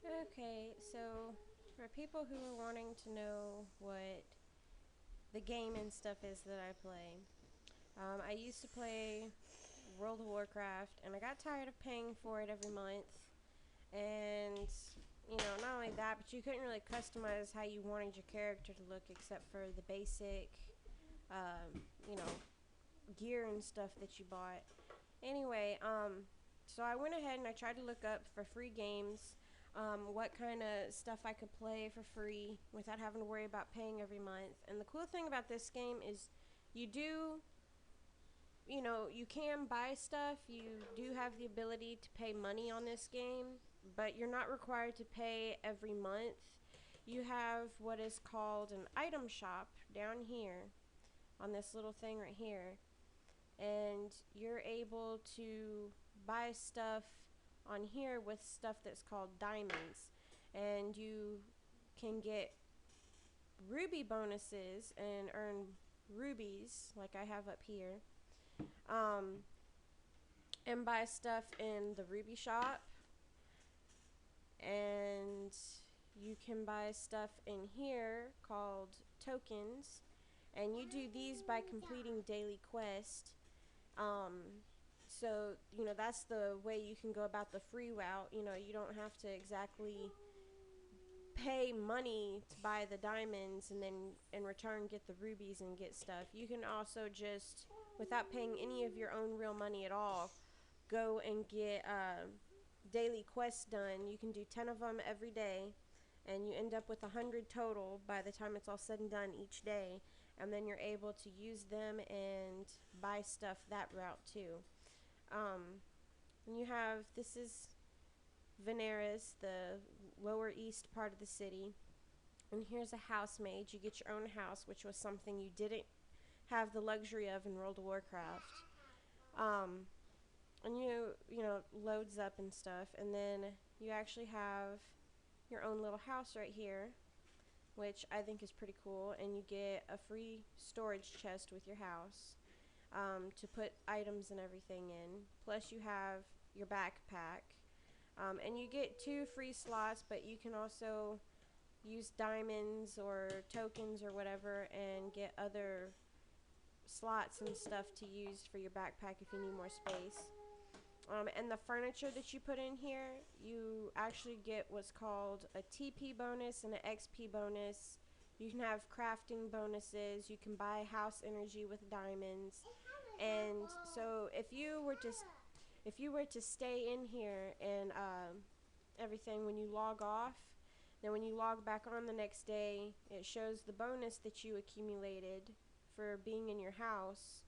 Okay, so for people who are wanting to know what the game and stuff is that I play, I used to play World of Warcraft, and I got tired of paying for it every month. And not only that, but you couldn't really customize how you wanted your character to look, except for the basic, um, you know, gear and stuff that you bought. Anyway, so I went ahead and I tried to look up for free games, what kind of stuff I could play for free without having to worry about paying every month. And the cool thing about this game is you do, you can buy stuff. You do have the ability to pay money on this game, but you're not required to pay every month. You have what is called an item shop down here on this little thing right here, and you're able to buy stuff on here with stuff that's called diamonds, and you can get ruby bonuses and earn rubies like I have up here, um, and buy stuff in the ruby shop, and you can buy stuff in here called tokens, and you do these by completing daily quests. Um, so, that's the way you can go about the free route. You don't have to exactly pay money to buy the diamonds and then in return get the rubies and get stuff. You can also just, without paying any of your own real money at all, go and get daily quests done. You can do 10 of them every day, and you end up with 100 total by the time it's all said and done each day, and then you're able to use them and buy stuff that route too. um, and you have, this is Veneris, the lower east part of the city, and here's a housemaid. You get your own house, which was something you didn't have the luxury of in World of Warcraft. um, and loads up and stuff, and then you actually have your own little house right here, which I think is pretty cool, and you get a free storage chest with your house, to put items and everything in. Plus, you have your backpack, and you get 2 free slots, but you can also use diamonds or tokens or whatever and get other slots and stuff to use for your backpack if you need more space. And the furniture that you put in here, you actually get what's called a TP bonus and an XP bonus. You can have crafting bonuses. You can buy house energy with diamonds. And so if you were to stay in here and everything, when you log off, then when you log back on the next day, it shows the bonus that you accumulated for being in your house,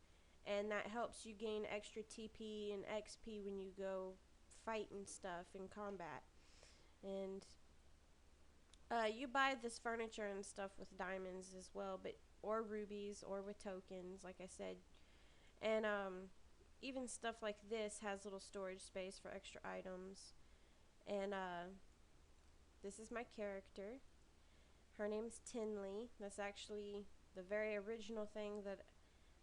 and that helps you gain extra TP and XP when you go fight and stuff in combat. And you buy this furniture and stuff with diamonds as well, but or rubies or with tokens, like I said. And even stuff like this has little storage space for extra items. And this is my character. Her name's Tinley. That's actually the very original thing that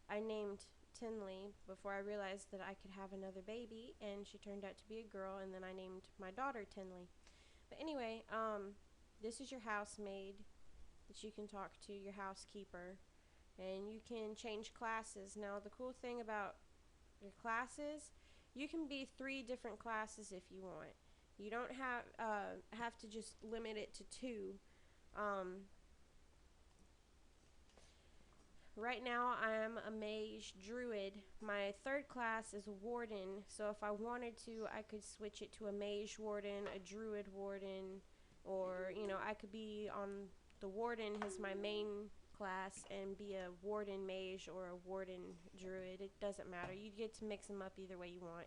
I named Tinley before I realized that I could have another baby, and she turned out to be a girl, and then I named my daughter Tinley. But anyway, this is your housemaid that you can talk to, your housekeeper, and you can change classes. Now, the cool thing about your classes, you can be 3 different classes if you want. You don't have to just limit it to 2. Um, right now I'm a mage druid. My 3rd class is a warden, so if I wanted to, I could switch it to a mage warden, a druid warden, or I could be on the warden as my main class and be a warden mage or a warden druid. It doesn't matter. You get to mix them up either way you want.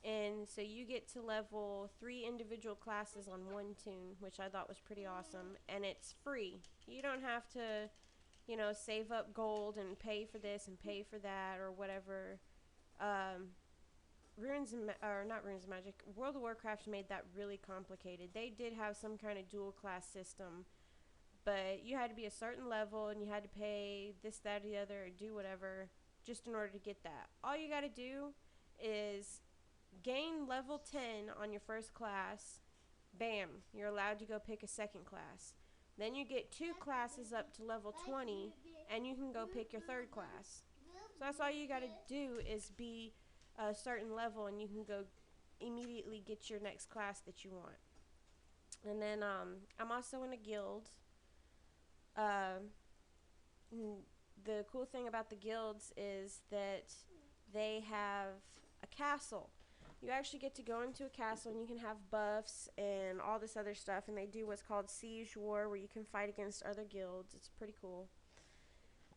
And so you get to level 3 individual classes on one toon, which I thought was pretty awesome. And it's free. You don't have to, save up gold and pay for this and pay for that or whatever. Um, or not Runes of Magic, World of Warcraft made that really complicated. They did have some kind of dual class system, but you had to be a certain level and you had to pay this, that, or the other, or do whatever just in order to get that. All you got to do is gain level 10 on your first class, bam, you're allowed to go pick a second class. Then you get 2 classes up to level 20, and you can go pick your third class. So that's all you got to do is be a certain level, and you can go immediately get your next class that you want. And then I'm also in a guild. Uh, the cool thing about the guilds is that they have a castle. You actually get to go into a castle and you can have buffs and all this other stuff, and they do what's called siege war, where you can fight against other guilds. It's pretty cool.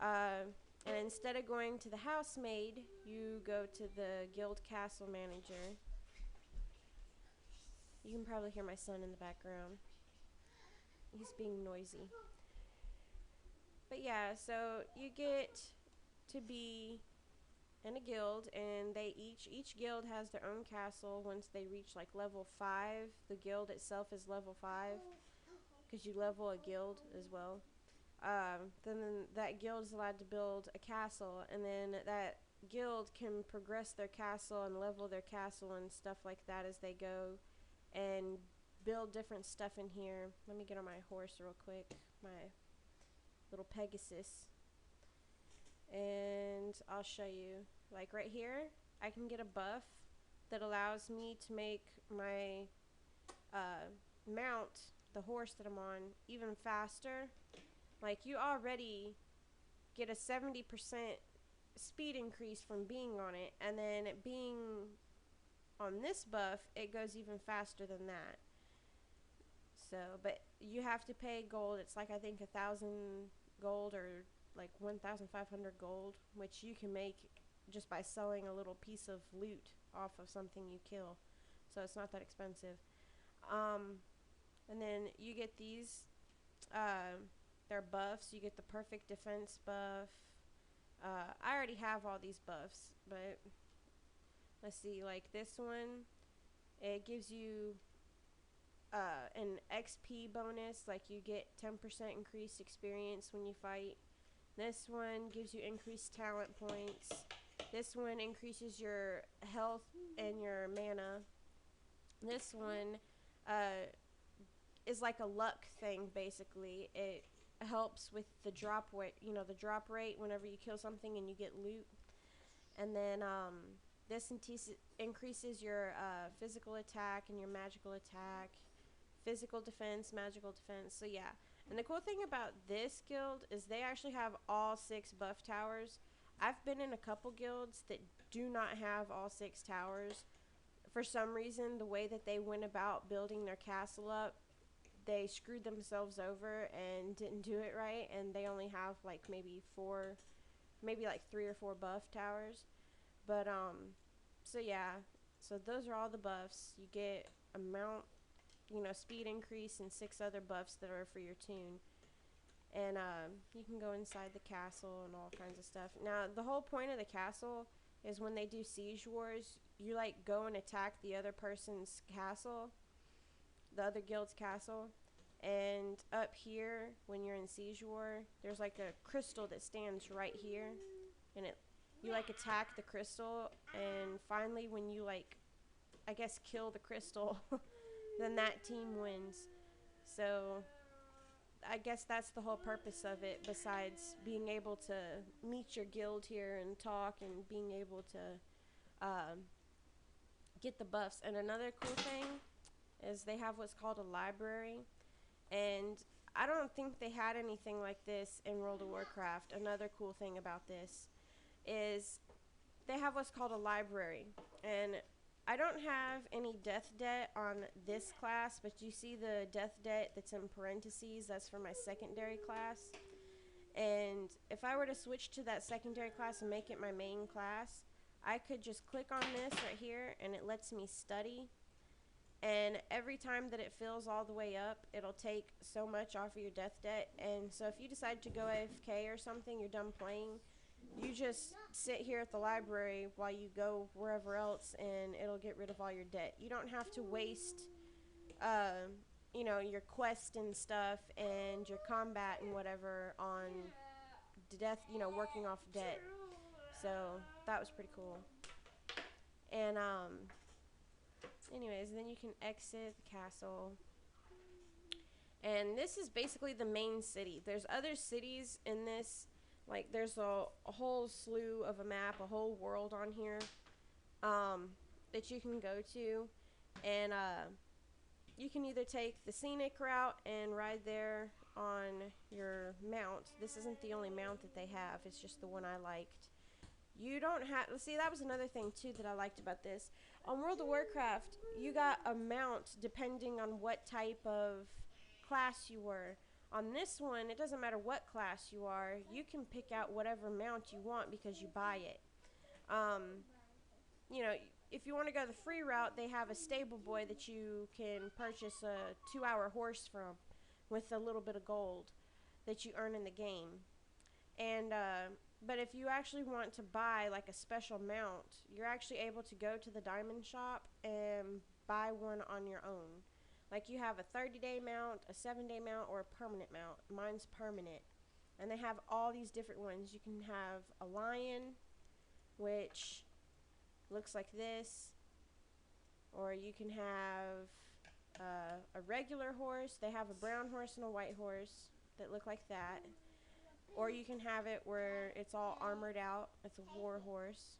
And instead of going to the housemaid, you go to the guild castle manager. You can probably hear my son in the background. He's being noisy. But yeah, so you get to be in a guild, and each guild has their own castle. Once they reach like level 5, the guild itself is level 5, because you level a guild as well. Then that guild is allowed to build a castle, and then that guild can progress their castle and level their castle and stuff like that as they go, and build different stuff in here. Let me get on my horse real quick, my little Pegasus, and I'll show you. Like right here, I can get a buff that allows me to make my mount, the horse that I'm on, even faster. Like, you already get a 70% speed increase from being on it, and then being on this buff, it goes even faster than that. So, but you have to pay gold. It's like, I think 1,000 gold, or like 1,500 gold, which you can make just by selling a little piece of loot off of something you kill. So it's not that expensive. And then you get these, they're buffs. You get the perfect defense buff. I already have all these buffs, but let's see, like this one, it gives you an XP bonus, like you get 10% increased experience when you fight. This one gives you increased talent points. This one increases your health and your mana. This one is like a luck thing, basically. It helps with the drop rate, the drop rate whenever you kill something and you get loot. And then this increases your physical attack and your magical attack, physical defense, magical defense. So yeah. And the cool thing about this guild is they actually have all 6 buff towers. I've been in a couple guilds that do not have all 6 towers. For some reason, the way that they went about building their castle up, they screwed themselves over and didn't do it right, and they only have like maybe 3 or 4 buff towers. But so yeah, so those are all the buffs. You get a mount, speed increase, and 6 other buffs that are for your tune. And you can go inside the castle and all kinds of stuff. Now, the whole point of the castle is when they do siege wars, you like go and attack the other person's castle, the other guild's castle. And up here, when you're in siege war, there's like a crystal that stands right here, and you like attack the crystal, and finally when you like, I guess, kill the crystal, then that team wins. So I guess that's the whole purpose of it, besides being able to meet your guild here and talk, and being able to get the buffs. And another cool thing is they have what's called a library, and I don't think they had anything like this in World of Warcraft. Another cool thing about this is they have what's called a library, and I don't have any death debt on this class, but you see the death debt that's in parentheses, that's for my secondary class. And if I were to switch to that secondary class and make it my main class, I could just click on this right here, and it lets me study. And every time that it fills all the way up, it'll take so much off of your death debt. And so if you decide to go AFK or something, you're done playing, you just sit here at the library while you go wherever else, and it'll get rid of all your debt. You don't have to waste, your quest and stuff and your combat and whatever on death, working off debt. So that was pretty cool. And anyways, then you can exit the castle. And this is basically the main city. There's other cities in this. Like, there's a whole slew of a map, a whole world on here that you can go to. And you can either take the scenic route and ride there on your mount. This isn't the only mount that they have. It's just the one I liked. You don't have... See, that was another thing, too, that I liked about this. On World of Warcraft, you got a mount depending on what type of class you were. On this one, it doesn't matter what class you are. You can pick out whatever mount you want because you buy it. You know, if you want to go the free route, they have a stable boy that you can purchase a 2-hour horse from with a little bit of gold that you earn in the game. And but if you actually want to buy like a special mount, you're actually able to go to the diamond shop and buy one on your own. Like, you have a 30-day mount, a 7-day mount, or a permanent mount. Mine's permanent. And they have all these different ones. You can have a lion, which looks like this. Or you can have a regular horse. They have a brown horse and a white horse that look like that. Or you can have it where it's all armored out. It's a war horse.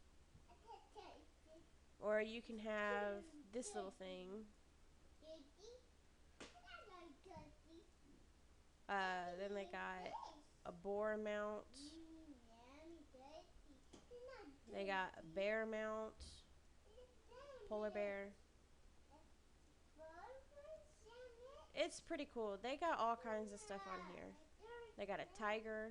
Or you can have this little thing. Then they got a boar mount. They got a bear mount. Polar bear. It's pretty cool. They got all kinds of stuff on here. They got a tiger,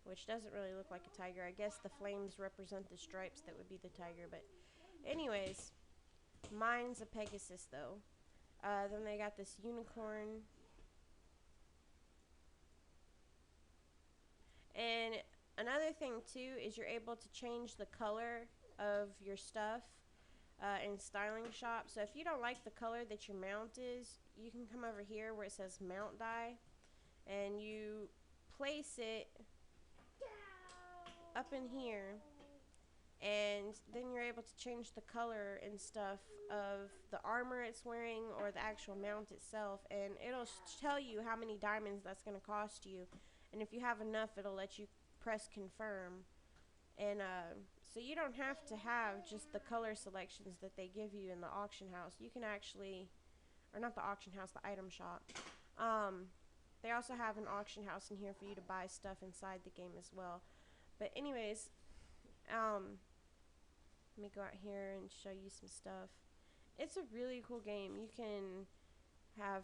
which doesn't really look like a tiger. I guess the flames represent the stripes that would be the tiger. But anyways, mine's a Pegasus, though. Then they got this unicorn. And another thing, too, is you're able to change the color of your stuff in styling shop. So if you don't like the color that your mount is, you can come over here where it says mount dye, and you place it up in here, and then you're able to change the color and stuff of the armor it's wearing or the actual mount itself, and it'll tell you how many diamonds that's going to cost you, and if you have enough, it'll let you press confirm. And so you don't have to have just the color selections that they give you in the auction house. You can actually, or not the auction house, the item shop. They also have an auction house in here for you to buy stuff inside the game as well. But anyways, let me go out here and show you some stuff. It's a really cool game. You can have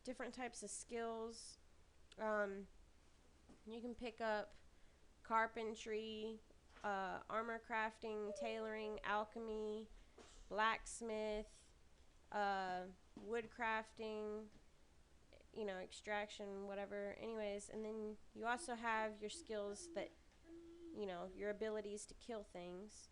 different types of skills. You can pick up carpentry, armor crafting, tailoring, alchemy, blacksmith, wood crafting, you know, extraction, whatever. Anyways, and then you also have your skills that, you know, your abilities to kill things.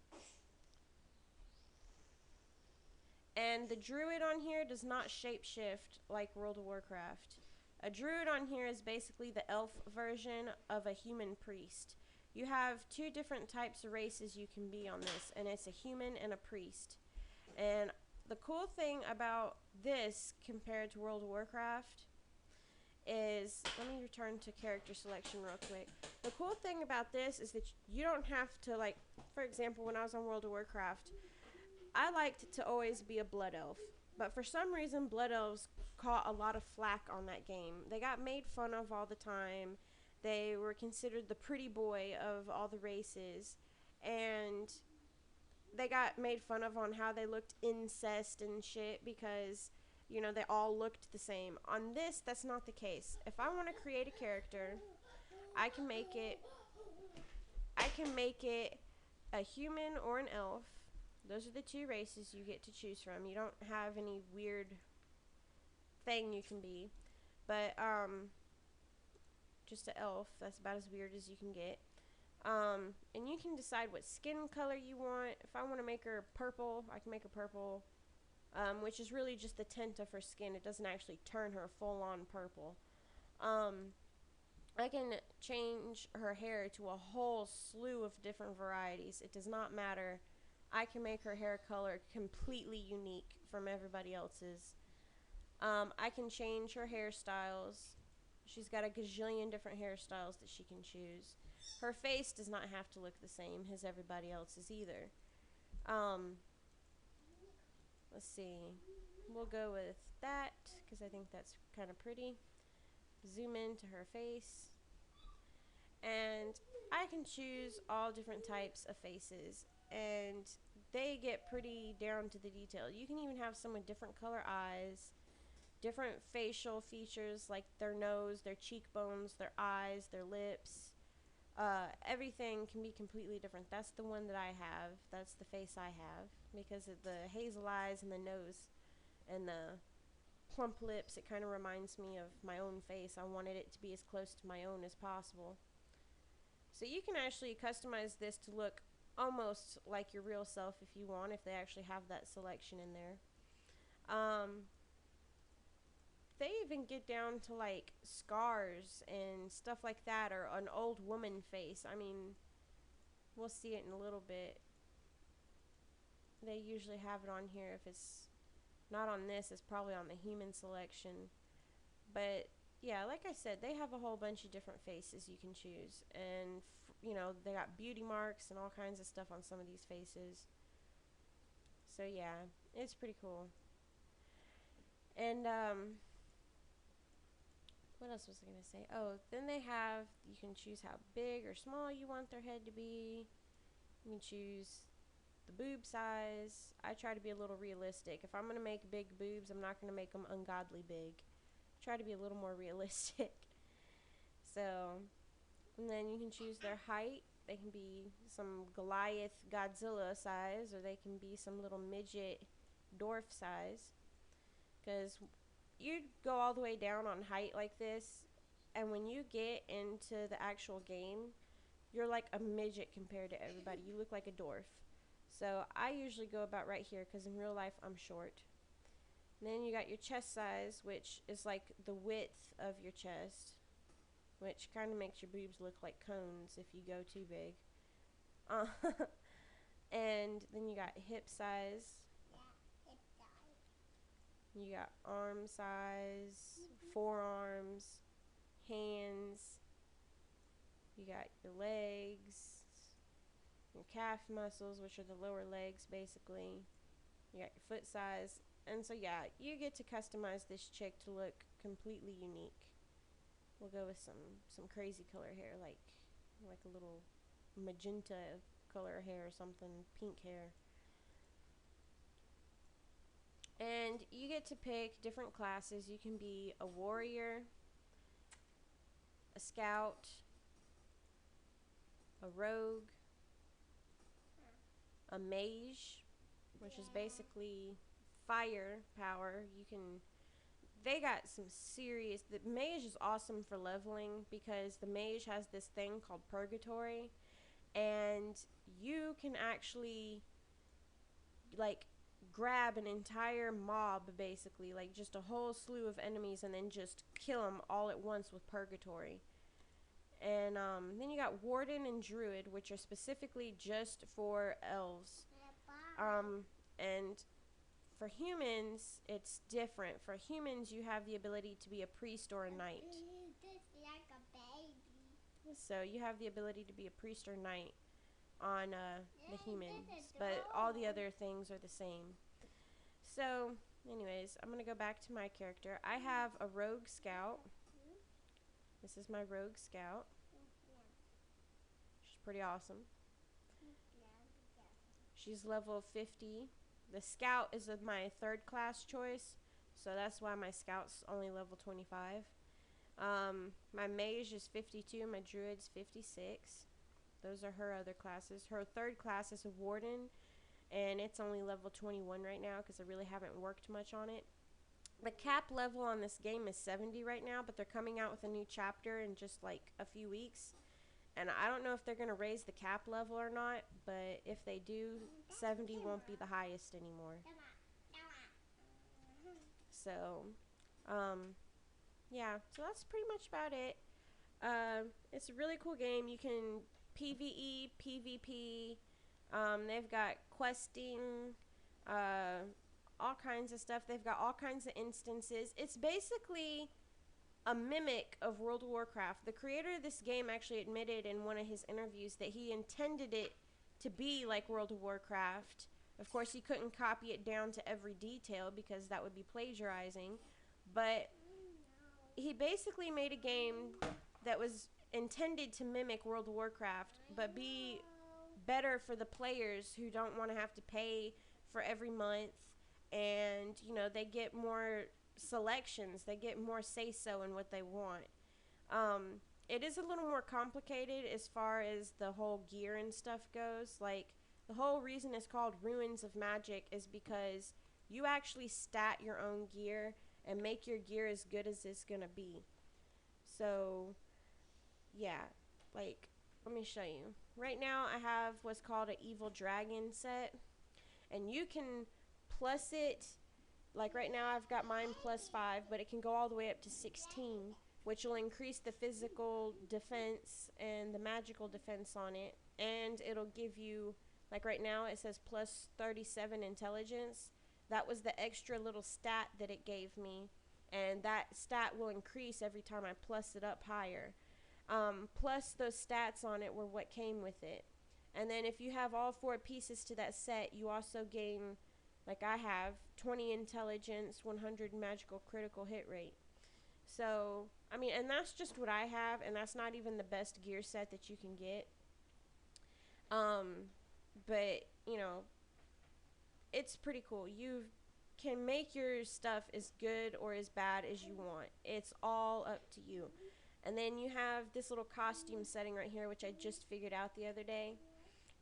And the druid on here does not shapeshift like World of Warcraft. A druid on here is basically the elf version of a human priest. You have two different types of races you can be on this, and it's a human and a priest. And the cool thing about this compared to World of Warcraft is, let me return to character selection real quick. The cool thing about this is that you don't have to, like, for example, when I was on World of Warcraft, I liked to always be a blood elf. But for some reason, blood elves caught a lot of flack on that game. They got made fun of all the time. They were considered the pretty boy of all the races. And they got made fun of on how they looked incest and shit because, you know, they all looked the same. On this, that's not the case. If I want to create a character, I can make it a human or an elf. Those are the two races you get to choose from. You don't have any weird thing you can be. But, just an elf. That's about as weird as you can get. And you can decide what skin color you want. If I want to make her purple, I can make her purple. Which is really just the tint of her skin. It doesn't actually turn her full-on purple. I can change her hair to a whole slew of different varieties. It does not matter I can make her hair color completely unique from everybody else's. I can change her hairstyles. She's got a gajillion different hairstyles that she can choose. Her face does not have to look the same as everybody else's either. Um, let's see. We'll go with that because I think that's kind of pretty. Zoom into her face. And I can choose all different types of faces. And they get pretty down to the detail. You can even have some with different color eyes, different facial features like their nose, their cheekbones, their eyes, their lips. Everything can be completely different. That's the one that I have. That's the face I have because of the hazel eyes and the nose and the plump lips. It kind of reminds me of my own face. I wanted it to be as close to my own as possible. So you can actually customize this to look almost like your real self if you want, if they actually have that selection in there. They even get down to like scars and stuff like that, or an old woman face. I mean, we'll see it in a little bit. They usually have it on here. If it's not on this, it's probably on the human selection. But yeah, like I said, they have a whole bunch of different faces you can choose. And, you know, they got beauty marks and all kinds of stuff on some of these faces. So yeah, it's pretty cool. And, what else was I going to say? Oh, then they have, you can choose how big or small you want their head to be. You can choose the boob size. I try to be a little realistic. If I'm going to make big boobs, I'm not going to make them ungodly big. Try to be a little more realistic. So, and then you can choose their height. They can be some Goliath Godzilla size, or they can be some little midget dwarf size. Because you go all the way down on height like this, and when you get into the actual game, you're like a midget compared to everybody. You look like a dwarf. So I usually go about right here because in real life I'm short. And then you got your chest size, which is like the width of your chest, which kind of makes your boobs look like cones if you go too big. And then you got hip size. You got arm size, forearms, hands. You got your legs, your calf muscles, which are the lower legs basically. You got your foot size. And so yeah, you get to customize this chick to look completely unique. We'll go with some crazy color hair, like a little magenta color hair or something, pink hair. And you get to pick different classes. You can be a warrior, a scout, a rogue, a mage, which is basically fire power. You can, they got some serious, the mage is awesome for leveling because the mage has this thing called purgatory, and you can actually like grab an entire mob, basically like just a whole slew of enemies, and then just kill them all at once with purgatory. And then you got warden and druid, which are specifically just for elves. And for humans it's different. For humans you have the ability to be a priest or a knight. So you have the ability to be a priest or knight on the humans, but all the other things are the same. So anyways, I'm gonna go back to my character. I have a rogue scout. This is my rogue scout. She's pretty awesome. She's level 50. The scout is my third class choice, so that's why my scout's only level 25. My mage is 52, my druid's 56. Those are her other classes. Her third class is a warden, and it's only level 21 right now because I really haven't worked much on it. The cap level on this game is 70 right now, but they're coming out with a new chapter in just like a few weeks. And I don't know if they're going to raise the cap level or not, but if they do, 70 won't be the highest anymore. So, yeah, so that's pretty much about it. It's a really cool game. You can PvE, PvP. They've got questing, all kinds of stuff. They've got all kinds of instances. It's basically a mimic of World of Warcraft. The creator of this game actually admitted in one of his interviews that he intended it to be like World of Warcraft. Of course, he couldn't copy it down to every detail because that would be plagiarizing, but he basically made a game that was intended to mimic World of Warcraft, but be better for the players who don't want to have to pay for every month, and they get more selections, they get more say so in what they want. It is a little more complicated as far as the whole gear and stuff goes. Like, the whole reason it's called Ruins of Magic is because you actually stat your own gear and make your gear as good as it's gonna be. So yeah, like, let me show you. Right now I have what's called an Evil Dragon set, and you can plus it. Like, right now I've got mine +5, but it can go all the way up to 16, which will increase the physical defense and the magical defense on it. And it'll give you, like right now it says +37 intelligence. That was the extra little stat that it gave me, and that stat will increase every time I plus it up higher. Plus those stats on it were what came with it. And then if you have all 4 pieces to that set, you also gain, like I have, 20 intelligence, 100 magical critical hit rate. So, I mean, and that's just what I have, and that's not even the best gear set that you can get. But, it's pretty cool. You can make your stuff as good or as bad as you want. It's all up to you. And then you have this little costume setting right here, which I just figured out the other day.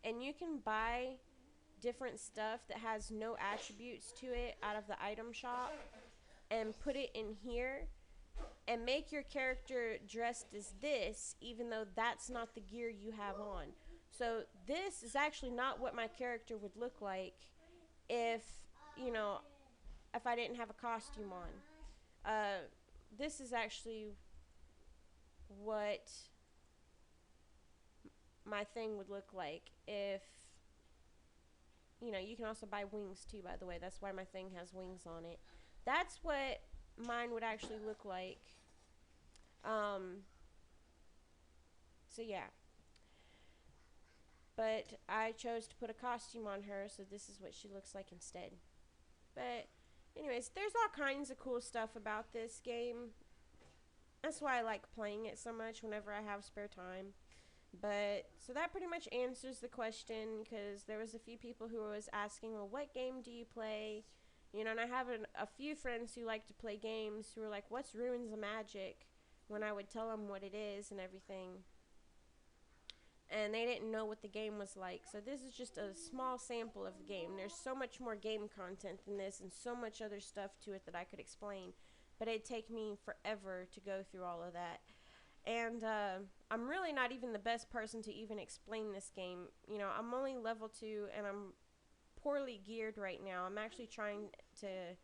And you can buy different stuff that has no attributes to it out of the item shop and put it in here and make your character dressed as this, even though that's not the gear you have on. So this is actually not what my character would look like if if I didn't have a costume on. This is actually what my thing would look like if, you can also buy wings too, by the way. That's why my thing has wings on it. That's what mine would actually look like. So yeah. But I chose to put a costume on her, so this is what she looks like instead. But anyways, there's all kinds of cool stuff about this game. That's why I like playing it so much whenever I have spare time. But so that pretty much answers the question, because there was a few people who was asking, well, what game do you play? And I have a few friends who like to play games who were like, what's Ruins of Magic? When I would tell them what it is and everything. And they didn't know what the game was like. So this is just a small sample of the game. There's so much more game content than this, and so much other stuff to it that I could explain. But it'd take me forever to go through all of that. And I'm really not even the best person to even explain this game. I'm only level 2, and I'm poorly geared right now. I'm actually trying to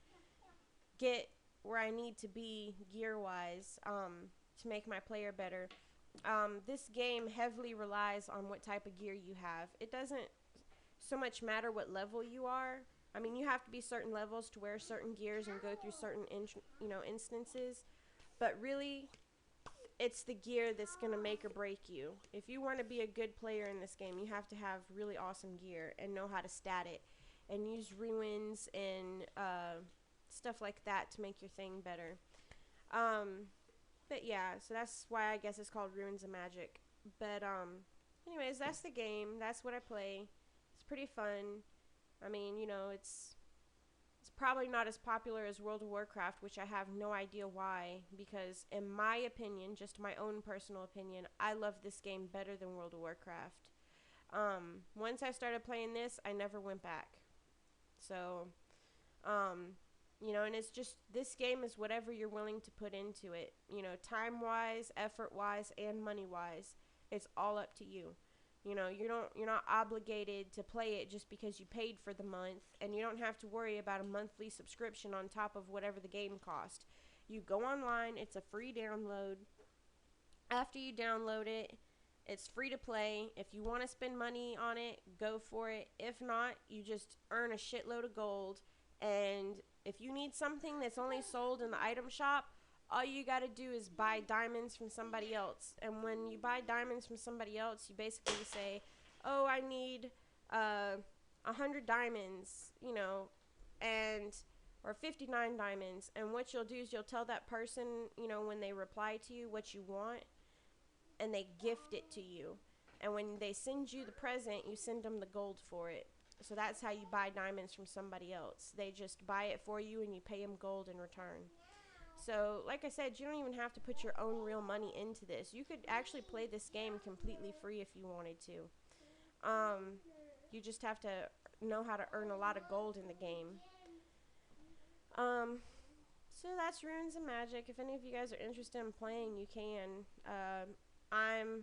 get where I need to be gear-wise to make my player better. This game heavily relies on what type of gear you have. It doesn't so much matter what level you are. I mean, you have to be certain levels to wear certain gears and go through certain instances. But really, it's the gear that's going to make or break you. If you want to be a good player in this game, you have to have really awesome gear and know how to stat it and use ruins and stuff like that to make your thing better. But yeah, so that's why I guess it's called Ruins of Magic. But anyways, that's the game. That's what I play. It's pretty fun. I mean, it's probably not as popular as World of Warcraft, which I have no idea why, because in my opinion, just my own personal opinion, I love this game better than World of Warcraft. Once I started playing this, I never went back. So, and it's just, this game is whatever you're willing to put into it, time-wise, effort-wise, and money-wise. It's all up to you. You're not obligated to play it just because you paid for the month, and you don't have to worry about a monthly subscription on top of whatever the game cost. You go online, it's a free download. After you download it, It's free to play. If you want to spend money on it, go for it. If not, you just earn a shitload of gold. And if you need something that's only sold in the item shop, all you got to do is buy diamonds from somebody else. And when you buy diamonds from somebody else, you basically say, oh, I need 100 diamonds, you know, and or 59 diamonds. And what you'll do is you'll tell that person, you know, when they reply to you what you want, and they gift it to you. And when they send you the present, you send them the gold for it. So that's how you buy diamonds from somebody else. They just buy it for you and you pay them gold in return. So, like I said, you don't even have to put your own real money into this. You could actually play this game completely free if you wanted to. You just have to know how to earn a lot of gold in the game. So that's Runes and Magic. If any of you guys are interested in playing, you can. I'm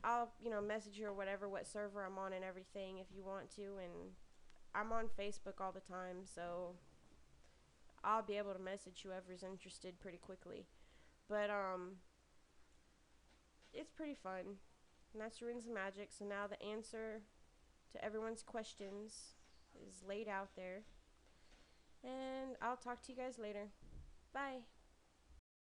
I'll, you know, message you or whatever what server I'm on and everything if you want to, and I'm on Facebook all the time, so I'll be able to message whoever's interested pretty quickly. But it's pretty fun. And that's Runes and Magic. So now the answer to everyone's questions is laid out there. And I'll talk to you guys later. Bye.